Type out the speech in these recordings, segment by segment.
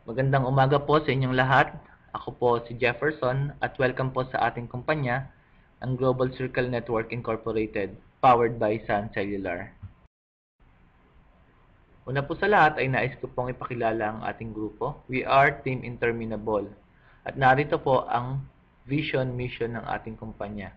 Magandang umaga po sa inyong lahat. Ako po si Jefferson at welcome po sa ating kumpanya, ang Global Circle Network Incorporated, powered by Sun Cellular. Una po sa lahat ay nais ko pong ipakilala ang ating grupo. We are Team Interminable. At narito po ang vision, mission ng ating kumpanya.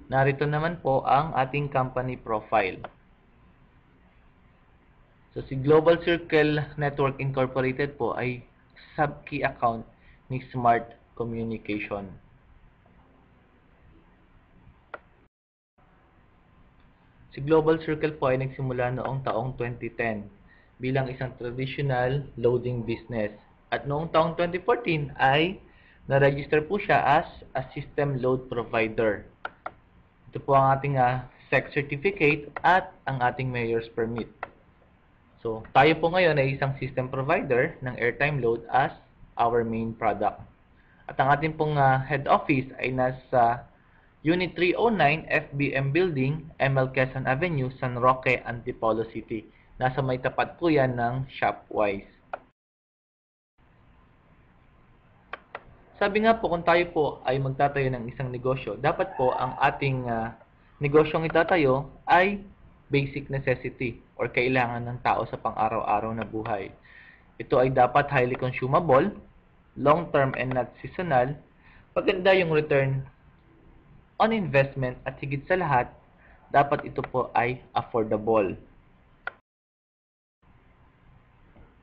Narito naman po ang ating company profile. So si Global Circle Network Incorporated po ay sub-key account ni Smart Communication. Si Global Circle po ay nagsimula noong taong 2010 bilang isang traditional loading business. At noong taong 2014 ay na-register po siya as a system load provider. Ito po ang ating SEC certificate at ang ating mayor's permit. So, tayo po ngayon ay isang system provider ng airtime load as our main product. At ang ating pong head office ay nasa Unit 309 FBM Building, ML Quezon Avenue, San Roque, Antipolo City. Nasa may tapat po yan ng Shopwise. Sabi nga po, kung tayo po ay magtatayo ng isang negosyo, dapat po ang ating negosyong itatayo ay basic necessity or kailangan ng tao sa pang-araw-araw na buhay. Ito ay dapat highly consumable, long-term and not seasonal, maganda yung return on investment at higit sa lahat, dapat ito po ay affordable.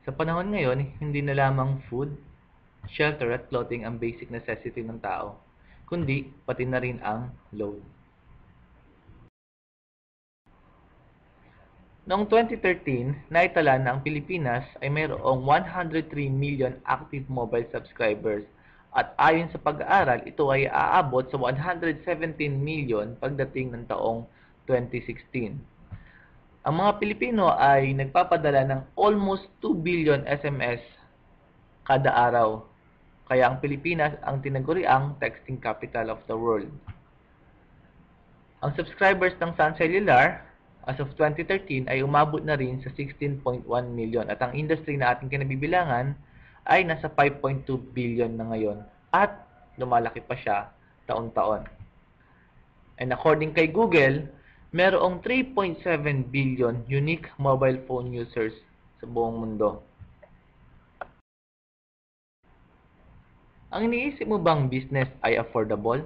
Sa panahon ngayon, hindi na lamang food, shelter at clothing ang basic necessity ng tao, kundi pati na rin ang load. Noong 2013, naitala na ang Pilipinas ay mayroong 103 million active mobile subscribers at ayon sa pag-aaral, ito ay aabot sa 117 million pagdating ng taong 2016. Ang mga Pilipino ay nagpapadala ng almost 2 billion SMS kada araw. Kaya ang Pilipinas ang tinaguriang texting capital of the world. Ang subscribers ng Sun Cellular as of 2013 ay umabot na rin sa 16.1 million at ang industry na ating kinabibilangan ay nasa 5.2 billion na ngayon at lumalaki pa siya taon-taon. And according kay Google, merong 3.7 billion unique mobile phone users sa buong mundo. Ang iniisip mo bang business ay affordable?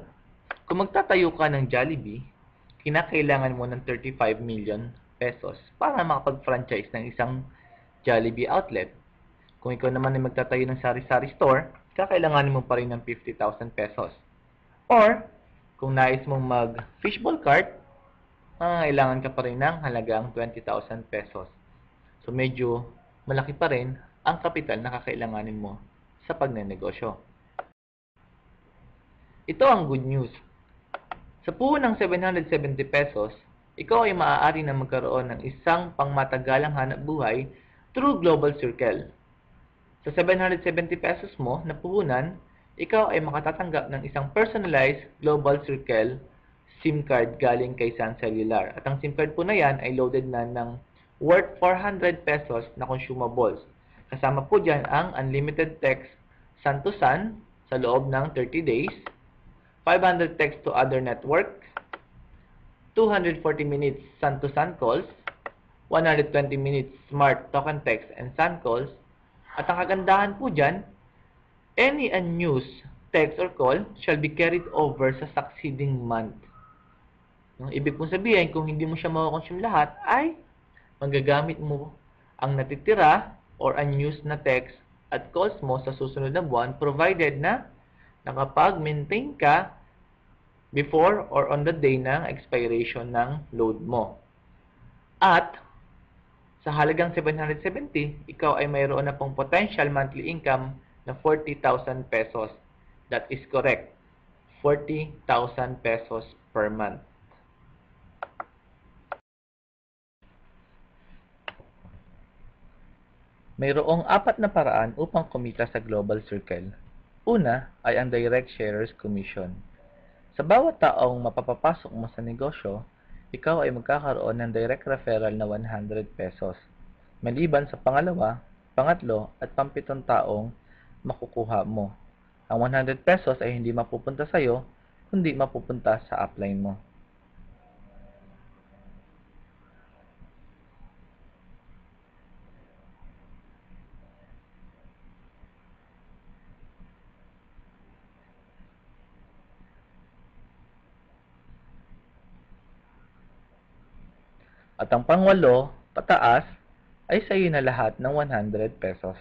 Kung magtatayo ka ng Jollibee, kinakailangan mo ng 35 million pesos para makapag-franchise ng isang Jollibee outlet. Kung ikaw naman ay magtatayo ng sari-sari store, kakailanganin mo pa rin ng 50,000 pesos. Or, kung nais mong mag-fishball cart, kailangan ka pa rin ng halagang 20,000 pesos. So, medyo malaki pa rin ang kapital na kakailanganin mo sa pagnenegosyo. Ito ang good news. Sa puhunang 770 pesos, ikaw ay maaari na magkaroon ng isang pangmatagalang hanapbuhay through Global Circle. Sa 770 pesos mo na puhunan, ikaw ay makatatanggap ng isang personalized Global Circle SIM card galing kay Sun Cellular. At ang SIM card po na yan ay loaded na ng worth 400 pesos na consumables. Kasama po dyan ang unlimited text Sun to Sun sa loob ng 30 days, 500 text to other network, 240 minutes Sun to Sun calls, 120 minutes smart talk and text and Sun calls, at ang kagandahan po dyan, any unused text or call shall be carried over sa succeeding month. Ibig pong sabihin, kung hindi mo siya makakonsume lahat, ay magagamit mo ang natitira or unused na text at calls mo sa susunod na buwan provided na nakapag-maintain ka before or on the day ng expiration ng load mo. At sa halagang 770, ikaw ay mayroon na pong potential monthly income na 40,000 pesos. That is correct. 40,000 pesos per month. Mayroong 4 na paraan upang kumita sa Global Circle. Una ay ang Direct Sharers Commission. Sa bawat taong mapapapasok mo sa negosyo, ikaw ay magkakaroon ng direct referral na 100 pesos. Maliban sa pangalawa, pangatlo at pampitong taong makukuha mo. Ang 100 pesos ay hindi mapupunta sa iyo, kundi mapupunta sa upline mo. At ang pangwalo, pataas, ay sa iyo na lahat ng 100 pesos.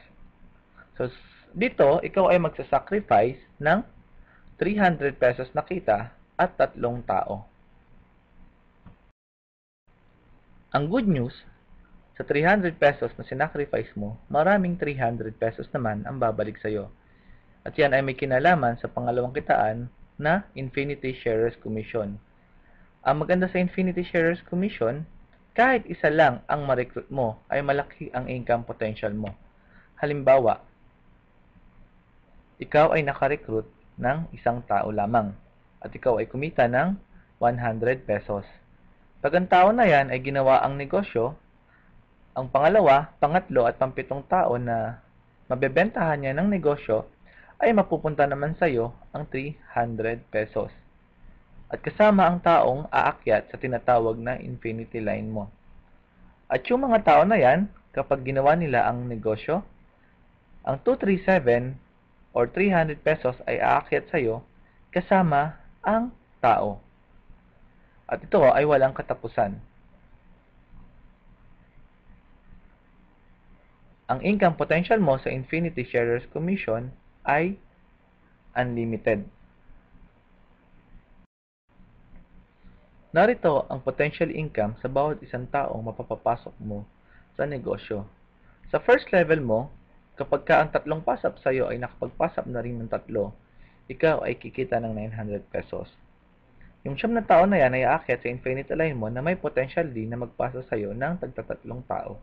So, dito, ikaw ay magsasacrifice ng 300 pesos na kita at 3 tao. Ang good news, sa 300 pesos na sinacrifice mo, maraming 300 pesos naman ang babalik sa iyo. At yan ay may kinalaman sa pangalawang kitaan na Infinity Sharers Commission. Ang maganda sa Infinity Sharers Commission, kahit isa lang ang ma-recruit mo, ay malaki ang income potential mo. Halimbawa, ikaw ay naka-recruit ng 1 tao lamang at ikaw ay kumita ng 100 pesos. Pag ang tao na yan ay ginawa ang negosyo, ang pangalawa, pangatlo at pampitong tao na mabebentahan niya ng negosyo ay mapupunta naman sa iyo ang 300 pesos. At kasama ang taong aakyat sa tinatawag na infinity line mo. At yung mga tao na yan, kapag ginawa nila ang negosyo, ang 237 or 300 pesos ay aakyat sa iyo kasama ang tao. At ito ay walang katapusan. Ang income potential mo sa Infinity Sharers Commission ay unlimited. Narito ang potential income sa bawat isang taong mapapapasok mo sa negosyo. Sa first level mo, kapag ka ang 3 pasap sa iyo ay nakapagpasap na rin ng 3, ikaw ay kikita ng 900 pesos. Yung 9 na tao na yan ay aakyat sa infinity line mo na may potential din na magpasa sa iyo ng tagta 3 tao.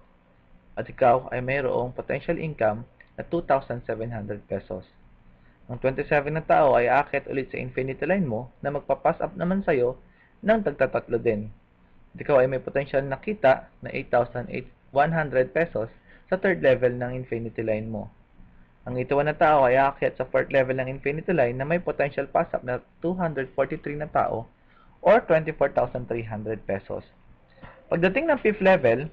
At ikaw ay mayroong potential income na 2,700 pesos. Ang 27 na tao ay aakyat ulit sa infinity line mo na magpapass up naman sa iyo ng tagta-3 din. At ikaw ay may potential na kita na 8,100 pesos sa third level ng infinity line mo. Ang 81 na tao ay aakyat sa fourth level ng infinity line na may potential pass up na 243 na tao or 24,300 pesos. Pagdating ng 5th level,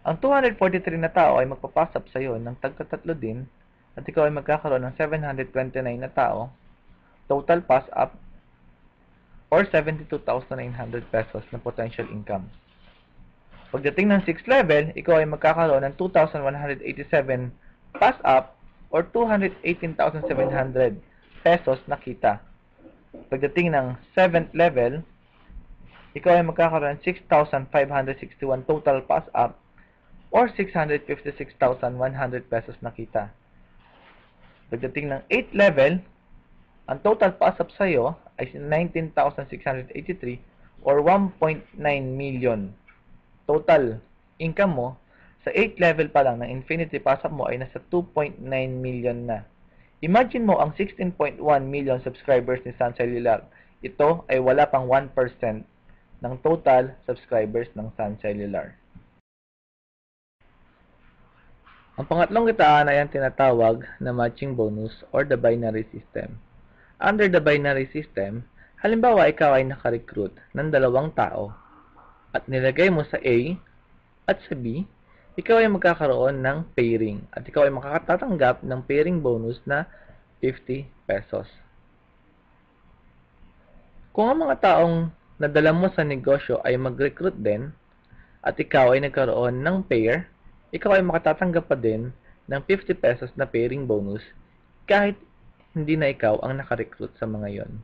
ang 243 na tao ay magpapass up sa iyo ng tagta-3 din at ikaw ay magkakaroon ng 729 na tao, total pass up or 72,900 pesos na potential income. Pagdating ng 6th level, ikaw ay magkakaroon ng 2,187 pass up or 218,700 pesos na kita. Pagdating ng 7th level, ikaw ay magkakaroon ng 6,561 total pass up or 656,100 pesos na kita. Pagdating ng 8th level, ang total pass up sa iyo ay 19,683 or 1.9 million. Total income mo sa 8th level pa lang ng infinity pass up mo ay nasa 2.9 million na. Imagine mo ang 16.1 million subscribers ni Sun Cellular. Ito ay wala pang 1% ng total subscribers ng Sun Cellular. Ang pangatlong kitaan ay ang tinatawag na matching bonus or the binary system. Under the binary system, halimbawa ikaw ay naka-recruit ng 2 tao at nilagay mo sa A at sa B, ikaw ay magkakaroon ng pairing at ikaw ay makakatatanggap ng pairing bonus na 50 pesos. Kung ang mga taong nadala mo sa negosyo ay mag-recruit din at ikaw ay nagkaroon ng pair, ikaw ay makatatanggap pa din ng 50 pesos na pairing bonus kahit hindi na ikaw ang naka-recruit sa mga yon.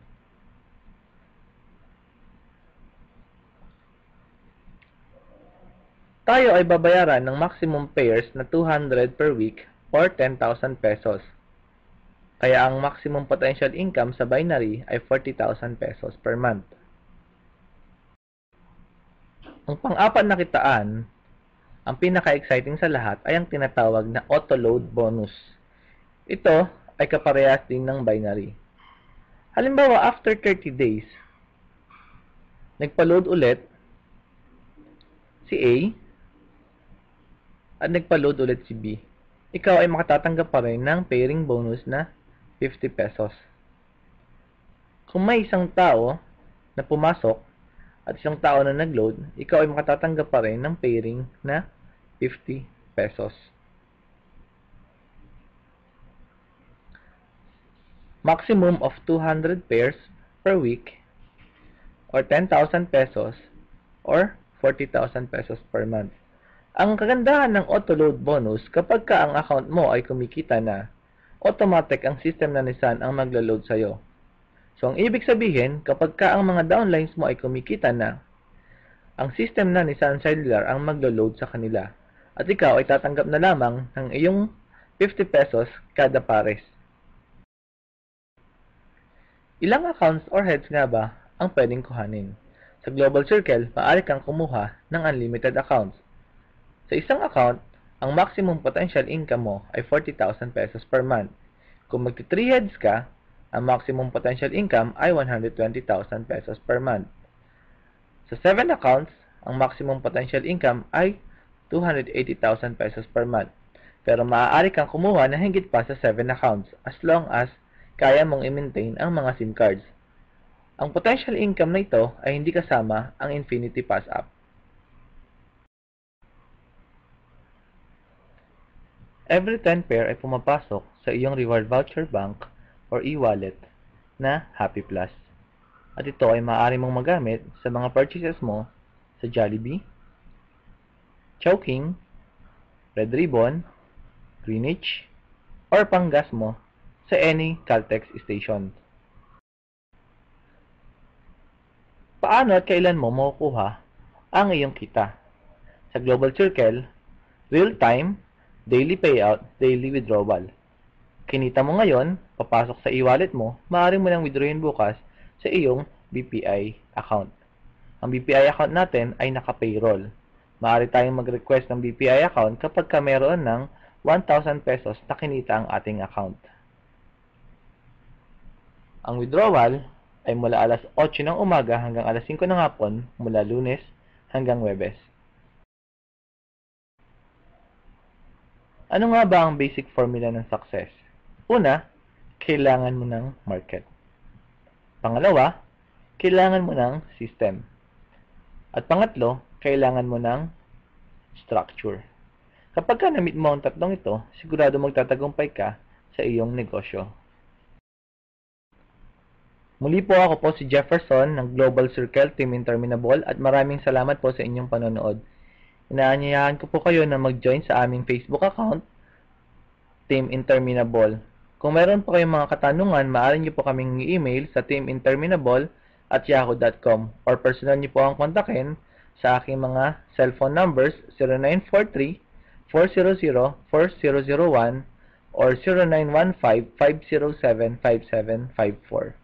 Tayo ay babayaran ng maximum pairs na 200 per week or 10,000 pesos. Kaya ang maximum potential income sa binary ay 40,000 pesos per month. Ang pang-apat na kitaan, ang pinaka-exciting sa lahat ay ang tinatawag na auto-load bonus. Ito ay kaparehas din ng binary. Halimbawa, after 30 days, nagpa-load ulit si A at nagpa-load ulit si B. Ikaw ay makatatanggap pa rin ng pairing bonus na 50 pesos. Kung may isang tao na pumasok at isang tao na nag-load, ikaw ay makatatanggap pa rin ng pairing na 50 pesos. Maximum of 200 pairs per week or 10,000 pesos or 40,000 pesos per month. Ang kagandahan ng auto-load bonus, kapag ka ang account mo ay kumikita na, automatic ang system na Nissan ang maglo-load sa'yo. So, ang ibig sabihin, kapag ka ang mga downlines mo ay kumikita na, ang system na Nissan Cellular ang maglo-load sa kanila. At ikaw ay tatanggap na lamang ng iyong 50 pesos kada pares. Ilang accounts or heads nga ba ang pwedeng kuhanin? Sa Global Circle, maaari kang kumuha ng unlimited accounts. Sa isang account, ang maximum potential income mo ay 40,000 pesos per month. Kung magti-3 heads ka, ang maximum potential income ay 120,000 pesos per month. Sa 7 accounts, ang maximum potential income ay 280,000 pesos per month. Pero maaari kang kumuha na higit pa sa 7 accounts as long as kaya mong i-maintain ang mga SIM cards. Ang potential income na ito ay hindi kasama ang Infinity Pass app. Every 10 pair ay pumapasok sa iyong reward voucher bank or e-wallet na Happy Plus. At ito ay maaari mong magamit sa mga purchases mo sa Jollibee, Chowking, Red Ribbon, Greenwich, or panggas mo sa any Caltex station. Paano at kailan mo makukuha ang iyong kita? Sa Global Circle, real-time, daily payout, daily withdrawal. Kinita mo ngayon, papasok sa e-wallet mo, maaari mo nang withdrawin bukas sa iyong BPI account. Ang BPI account natin ay naka-payroll. Maaari tayong mag-request ng BPI account kapag ka meron ng 1,000 pesos na kinita ang ating account. Ang withdrawal ay mula alas 8 ng umaga hanggang alas 5 ng hapon mula Lunes hanggang Huwebes. Ano nga ba ang basic formula ng success? Una, kailangan mo ng market. Pangalawa, kailangan mo ng system. At pangatlo, kailangan mo ng structure. Kapag ka na-meet mo ang tatlong ito, sigurado magtatagumpay ka sa iyong negosyo. Muli po ako po si Jefferson ng Global Circle Team Interminable at maraming salamat po sa inyong panonood. Inaanyayahan ko po kayo na mag-join sa aming Facebook account, Team Interminable. Kung meron po kayong mga katanungan, maaari niyo po kaming i-email sa teaminterminable@yahoo.com or personal niyo po ang kontakin sa aking mga cellphone numbers 0943-400-4001 or 0915-507-5754.